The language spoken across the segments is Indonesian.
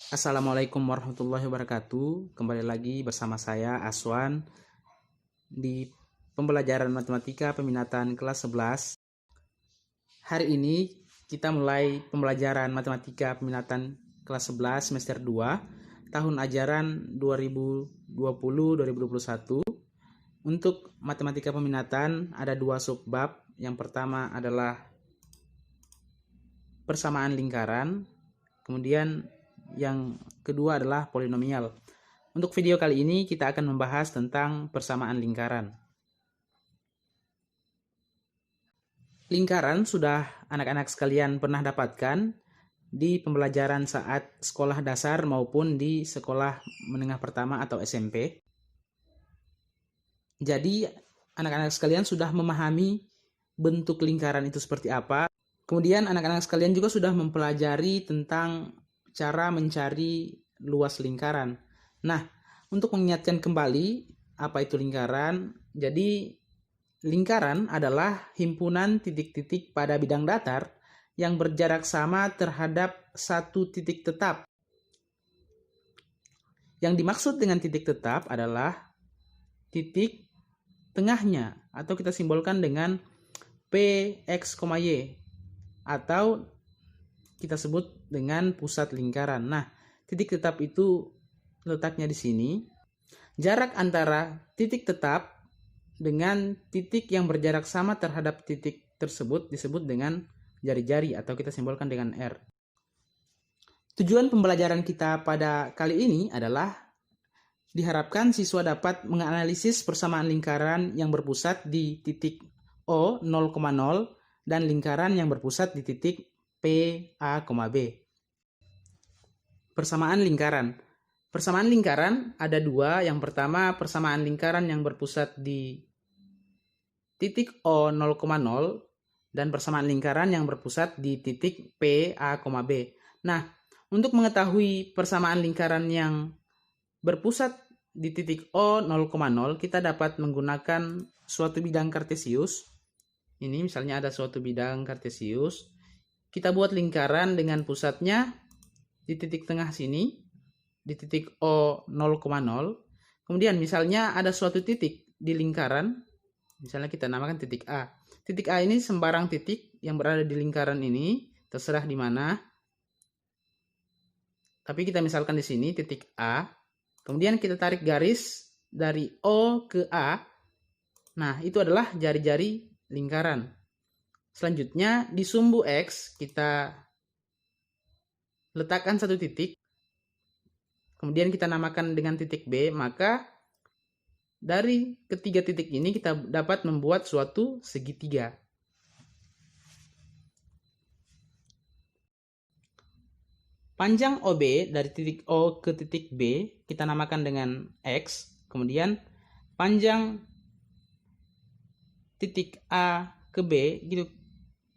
Assalamualaikum warahmatullahi wabarakatuh. Kembali lagi bersama saya Aswan di pembelajaran matematika peminatan kelas 11. Hari ini kita mulai pembelajaran matematika peminatan kelas 11 semester 2 tahun ajaran 2020-2021. Untuk matematika peminatan ada dua subbab. Yang pertama adalah persamaan lingkaran, kemudian yang kedua adalah polinomial. Untuk video kali ini kita akan membahas tentang persamaan lingkaran. Lingkaran sudah anak-anak sekalian pernah dapatkan di pembelajaran saat sekolah dasar maupun di sekolah menengah pertama atau SMP. Jadi anak-anak sekalian sudah memahami bentuk lingkaran itu seperti apa. Kemudian anak-anak sekalian juga sudah mempelajari tentang cara mencari luas lingkaran. Nah, untuk mengingatkan kembali apa itu lingkaran, jadi lingkaran adalah himpunan titik-titik pada bidang datar yang berjarak sama terhadap satu titik tetap. Yang dimaksud dengan titik tetap adalah titik tengahnya, atau kita simbolkan dengan P, X, Y, atau kita sebut dengan pusat lingkaran. Nah, titik tetap itu letaknya di sini. Jarak antara titik tetap dengan titik yang berjarak sama terhadap titik tersebut disebut dengan jari-jari atau kita simbolkan dengan R. Tujuan pembelajaran kita pada kali ini adalah diharapkan siswa dapat menganalisis persamaan lingkaran yang berpusat di titik O 0,0 dan lingkaran yang berpusat di titik P, A, B. Persamaan lingkaran. Persamaan lingkaran ada dua. Yang pertama, persamaan lingkaran yang berpusat di titik O 0,0 dan persamaan lingkaran yang berpusat di titik P, A, B. Nah, untuk mengetahui persamaan lingkaran yang berpusat di titik O 0,0, kita dapat menggunakan suatu bidang kartesius. Ini misalnya ada suatu bidang kartesius. Kita buat lingkaran dengan pusatnya di titik tengah sini, di titik O 0,0. Kemudian misalnya ada suatu titik di lingkaran, misalnya kita namakan titik A. Titik A ini sembarang titik yang berada di lingkaran ini, terserah di mana. Tapi kita misalkan di sini titik A. Kemudian kita tarik garis dari O ke A. Nah, itu adalah jari-jari lingkaran. Selanjutnya di sumbu X kita letakkan satu titik, kemudian kita namakan dengan titik B, maka dari ketiga titik ini kita dapat membuat suatu segitiga. Panjang OB dari titik O ke titik B kita namakan dengan X, kemudian panjang titik A ke B gitu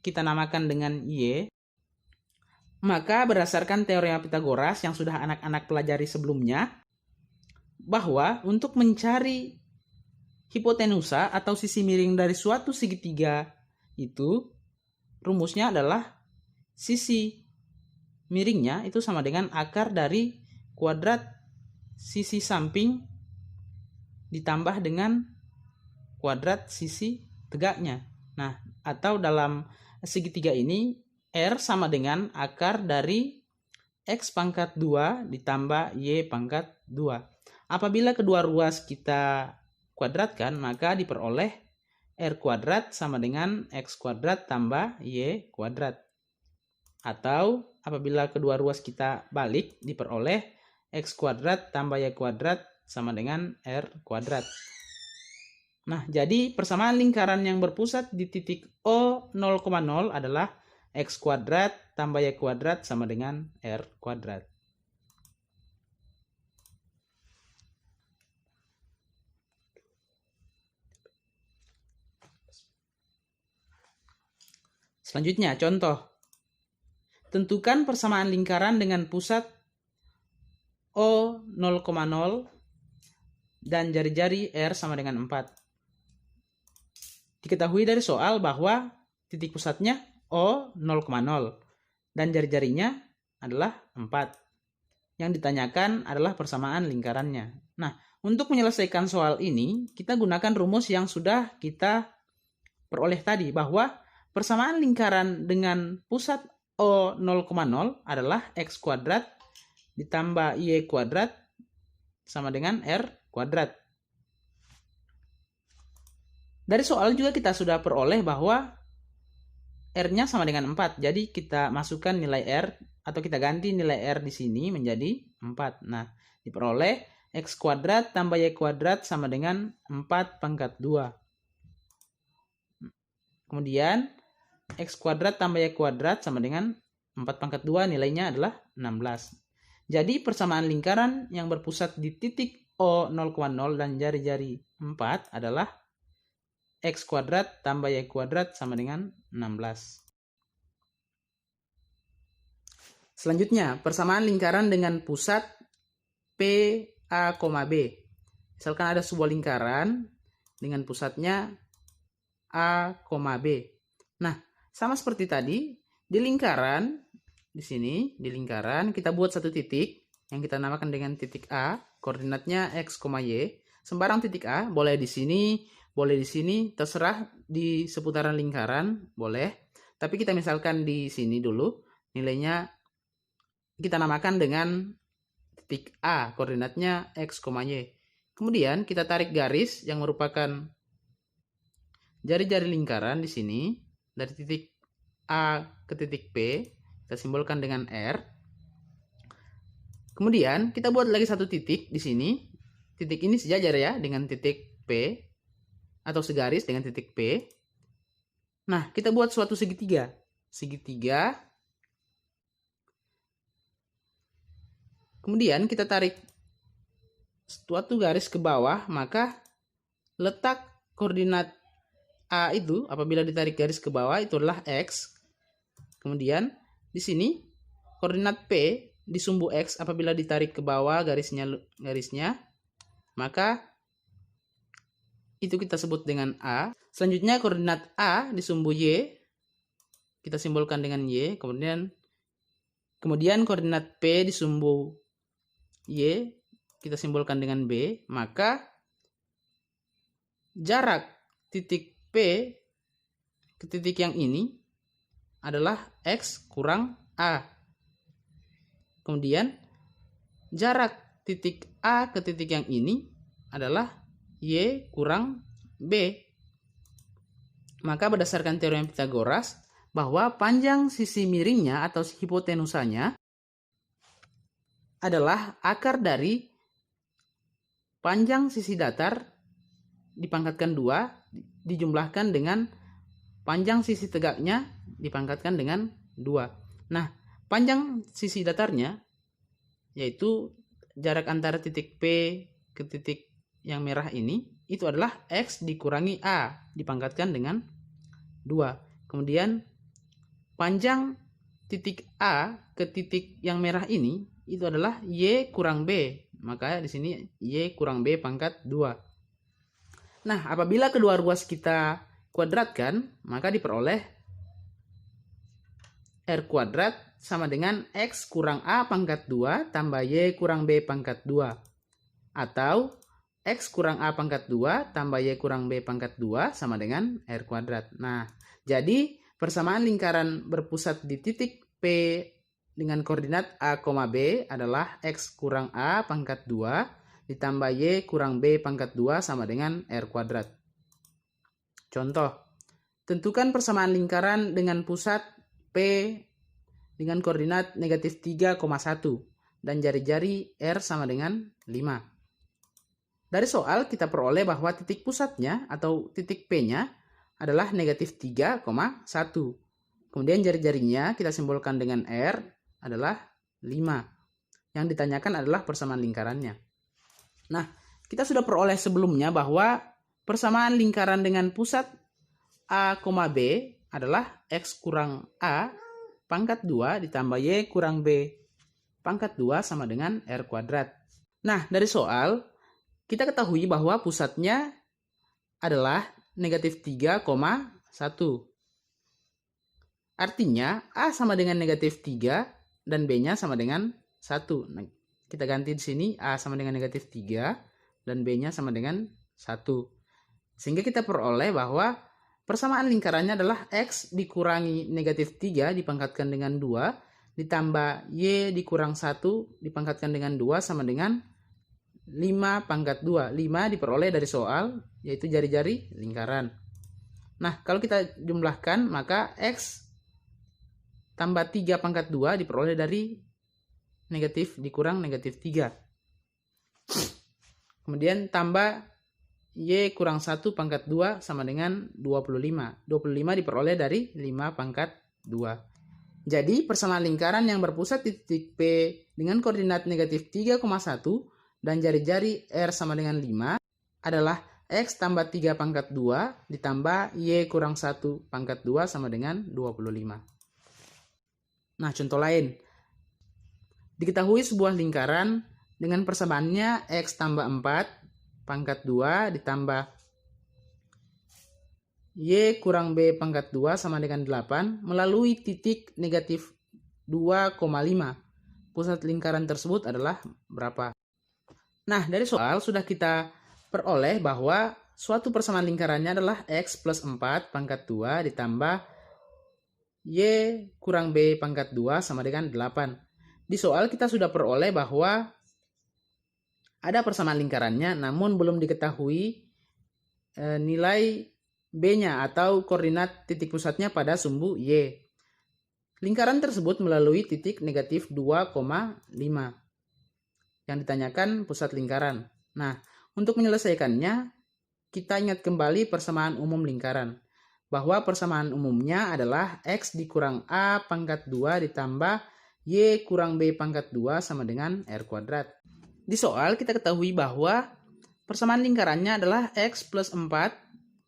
kita namakan dengan Y. Maka berdasarkan teorema Pitagoras yang sudah anak-anak pelajari sebelumnya, bahwa untuk mencari hipotenusa atau sisi miring dari suatu segitiga itu, rumusnya adalah sisi miringnya itu sama dengan akar dari kuadrat sisi samping ditambah dengan kuadrat sisi tegaknya. Nah, atau dalam segitiga ini R sama dengan akar dari X pangkat 2 ditambah Y pangkat 2. Apabila kedua ruas kita kuadratkan, maka diperoleh R kuadrat sama dengan X kuadrat tambah Y kuadrat. Atau apabila kedua ruas kita balik, diperoleh X kuadrat tambah Y kuadrat sama dengan R kuadrat. Nah, jadi persamaan lingkaran yang berpusat di titik O 0,0 adalah X kuadrat tambah Y kuadrat sama dengan R kuadrat. Selanjutnya, contoh. Tentukan persamaan lingkaran dengan pusat O 0,0 dan jari-jari R sama dengan 4. Diketahui dari soal bahwa titik pusatnya O 0,0 dan jari-jarinya adalah 4. Yang ditanyakan adalah persamaan lingkarannya. Nah, untuk menyelesaikan soal ini, kita gunakan rumus yang sudah kita peroleh tadi, bahwa persamaan lingkaran dengan pusat O 0,0 adalah X kuadrat ditambah Y kuadrat sama dengan R kuadrat. Dari soal juga kita sudah peroleh bahwa R-nya sama dengan 4. Jadi kita masukkan nilai R atau kita ganti nilai R di sini menjadi 4. Nah, diperoleh X kuadrat tambah Y kuadrat sama dengan 4 pangkat 2. Kemudian X kuadrat tambah Y kuadrat sama dengan 4 pangkat 2, nilainya adalah 16. Jadi persamaan lingkaran yang berpusat di titik O 0,0 dan jari-jari 4 adalah X kuadrat tambah Y kuadrat sama dengan 16. Selanjutnya, persamaan lingkaran dengan pusat P, A, B. Misalkan ada sebuah lingkaran dengan pusatnya A, B. Nah, sama seperti tadi, di lingkaran, di sini, di lingkaran, kita buat satu titik yang kita namakan dengan titik A, koordinatnya X, Y. Sembarang titik A, boleh di sini, boleh di sini, terserah di seputaran lingkaran, boleh. Tapi kita misalkan di sini dulu, nilainya kita namakan dengan titik A, koordinatnya X, Y. Kemudian kita tarik garis yang merupakan jari-jari lingkaran di sini, dari titik A ke titik P, kita simbolkan dengan R. Kemudian kita buat lagi satu titik di sini. Titik ini sejajar ya dengan titik P, atau segaris dengan titik P. Nah, kita buat suatu segitiga. Segitiga. Kemudian kita tarik suatu garis ke bawah, maka letak koordinat A itu apabila ditarik garis ke bawah itu adalah X. Kemudian di sini koordinat P di sumbu X apabila ditarik ke bawah garisnya, maka itu kita sebut dengan A. Selanjutnya koordinat A di sumbu Y kita simbolkan dengan Y. Kemudian koordinat P di sumbu Y kita simbolkan dengan B. Maka jarak titik P ke titik yang ini adalah X kurang A. Kemudian jarak titik A ke titik yang ini adalah Y kurang B. Maka berdasarkan teorem Pitagoras, bahwa panjang sisi miringnya atau hipotenusanya adalah akar dari panjang sisi datar dipangkatkan 2 dijumlahkan dengan panjang sisi tegaknya dipangkatkan dengan 2. Nah, panjang sisi datarnya yaitu jarak antara titik P ke titik yang merah ini itu adalah X dikurangi A dipangkatkan dengan 2. Kemudian panjang titik A ke titik yang merah ini itu adalah Y kurang B. Maka di sini Y kurang B pangkat 2. Nah, apabila kedua ruas kita kuadratkan, maka diperoleh R kuadrat sama dengan X kurang A pangkat 2 tambah Y kurang B pangkat 2. Atau X kurang A pangkat 2 tambah Y kurang B pangkat 2 sama dengan R kuadrat. Nah, jadi persamaan lingkaran berpusat di titik P dengan koordinat A, B adalah X kurang A pangkat 2 ditambah Y kurang B pangkat 2 sama dengan R kuadrat. Contoh, tentukan persamaan lingkaran dengan pusat P dengan koordinat negatif 3,1 dan jari-jari R sama dengan 5. Dari soal kita peroleh bahwa titik pusatnya atau titik P-nya adalah negatif 3,1. Kemudian jari-jarinya kita simbolkan dengan R adalah 5. Yang ditanyakan adalah persamaan lingkarannya. Nah, kita sudah peroleh sebelumnya bahwa persamaan lingkaran dengan pusat A, B adalah X kurang A pangkat 2 ditambah Y kurang B pangkat 2 sama dengan R kuadrat. Nah, dari soal kita ketahui bahwa pusatnya adalah negatif 3,1. Artinya A sama dengan negatif 3 dan B-nya sama dengan 1. Nah, kita ganti di sini A sama dengan negatif 3 dan B-nya sama dengan 1. Sehingga kita peroleh bahwa persamaan lingkarannya adalah X dikurangi negatif 3 dipangkatkan dengan 2 ditambah Y dikurang 1 dipangkatkan dengan 2 sama dengan 5 pangkat 2. 5 diperoleh dari soal, yaitu jari-jari lingkaran. Nah, kalau kita jumlahkan, maka X tambah 3 pangkat 2 diperoleh dari negatif dikurang negatif 3. Kemudian tambah Y kurang 1 pangkat 2 sama dengan 25. 25 diperoleh dari 5 pangkat 2. Jadi, persamaan lingkaran yang berpusat di titik P dengan koordinat negatif 3,1 dan jari-jari R sama dengan 5 adalah X tambah 3 pangkat 2 ditambah Y kurang 1 pangkat 2 sama dengan 25. Nah, contoh lain. Diketahui sebuah lingkaran dengan persamaannya X tambah 4 pangkat 2 ditambah Y kurang B pangkat 2 sama dengan 8 melalui titik negatif 2,5. Pusat lingkaran tersebut adalah berapa? Nah, dari soal sudah kita peroleh bahwa suatu persamaan lingkarannya adalah X plus 4 pangkat 2 ditambah Y kurang B pangkat 2 sama dengan 8. Di soal kita sudah peroleh bahwa ada persamaan lingkarannya namun belum diketahui nilai B-nya atau koordinat titik pusatnya pada sumbu Y. Lingkaran tersebut melalui titik negatif 2,5 yang ditanyakan pusat lingkaran. Nah, untuk menyelesaikannya, kita ingat kembali persamaan umum lingkaran. Bahwa persamaan umumnya adalah X dikurang A pangkat 2 ditambah Y kurang B pangkat 2 sama dengan R kuadrat. Di soal kita ketahui bahwa persamaan lingkarannya adalah X plus 4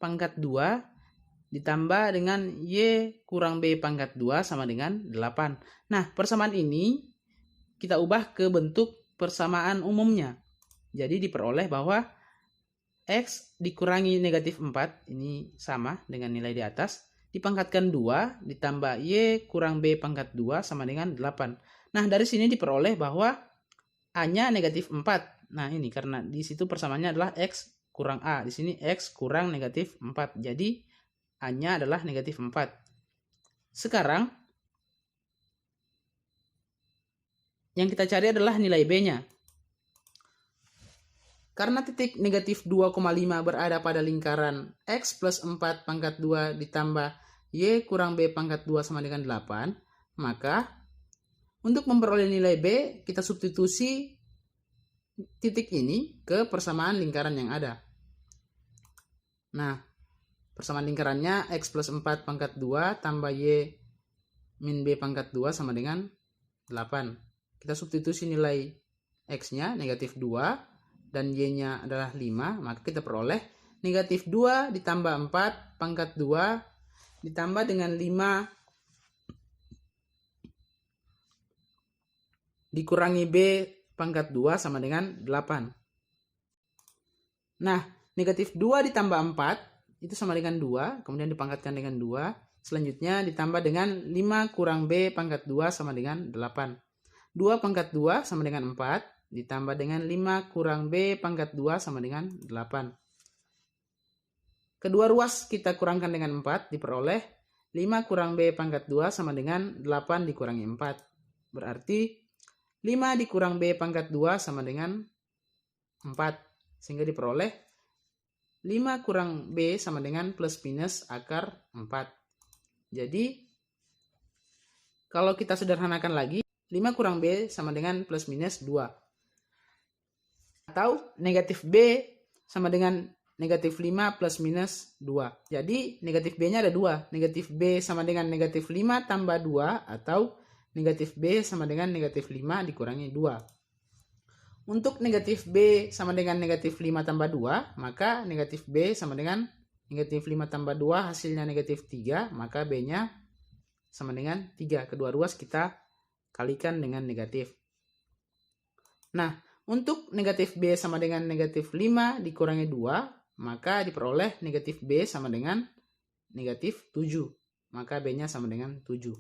pangkat 2 ditambah dengan Y kurang B pangkat 2 sama dengan 8. Nah, persamaan ini kita ubah ke bentuk persamaan umumnya. Jadi diperoleh bahwa X dikurangi negatif 4, ini sama dengan nilai di atas, dipangkatkan 2, ditambah Y kurang B pangkat 2 sama dengan 8. Nah, dari sini diperoleh bahwa A-nya negatif 4. Nah, ini karena di situ persamaannya adalah X kurang A. Di sini X kurang negatif 4. Jadi, A-nya adalah negatif 4. Sekarang, yang kita cari adalah nilai B-nya. Karena titik negatif 2,5 berada pada lingkaran X plus 4 pangkat 2 ditambah Y kurang B pangkat 2 sama dengan 8, maka untuk memperoleh nilai B, kita substitusi titik ini ke persamaan lingkaran yang ada. Nah, persamaan lingkarannya X plus 4 pangkat 2 tambah Y min B pangkat 2 sama dengan 8. Kita substitusi nilai X-nya negatif 2 dan Y-nya adalah 5, maka kita peroleh negatif 2 ditambah 4 pangkat 2 ditambah dengan 5 dikurangi B pangkat 2 sama dengan 8. Nah, negatif 2 ditambah 4 itu sama dengan 2, kemudian dipangkatkan dengan 2. Selanjutnya ditambah dengan 5 kurang B pangkat 2 sama dengan 8. 2 pangkat 2 sama dengan 4. Ditambah dengan 5 kurang B pangkat 2 sama dengan 8. Kedua ruas kita kurangkan dengan 4, diperoleh 5 kurang B pangkat 2 sama dengan 8 dikurangi 4. Berarti 5 dikurang B pangkat 2 sama dengan 4. Sehingga diperoleh 5 kurang B sama dengan plus minus akar 4. Jadi, kalau kita sederhanakan lagi, 5 kurang B sama dengan plus minus 2. Atau negatif B sama dengan negatif 5 plus minus 2. Jadi negatif B-nya ada 2. Negatif B sama dengan negatif 5 tambah 2 atau negatif B sama dengan negatif 5 dikurangi 2. Untuk negatif B sama dengan negatif 5 tambah 2, maka negatif B sama dengan negatif 5 tambah 2 hasilnya negatif 3, maka B-nya sama dengan 3. Kedua ruas kita kalikan dengan negatif. Nah, untuk negatif B sama dengan negatif 5 dikurangi 2, maka diperoleh negatif B sama dengan negatif 7. Maka B-nya sama dengan 7.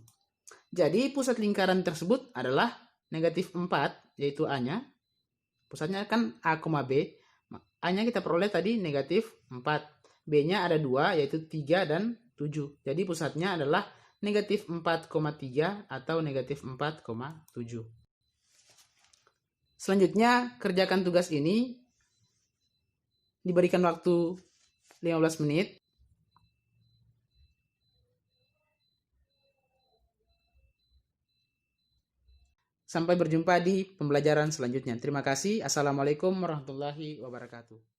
Jadi pusat lingkaran tersebut adalah negatif 4, yaitu A-nya. Pusatnya kan A, B. A-nya kita peroleh tadi negatif 4. B-nya ada 2, yaitu 3 dan 7. Jadi pusatnya adalah negatif 4,3 atau negatif 4,7. Selanjutnya, kerjakan tugas ini. Diberikan waktu 15 menit. Sampai berjumpa di pembelajaran selanjutnya. Terima kasih. Assalamualaikum warahmatullahi wabarakatuh.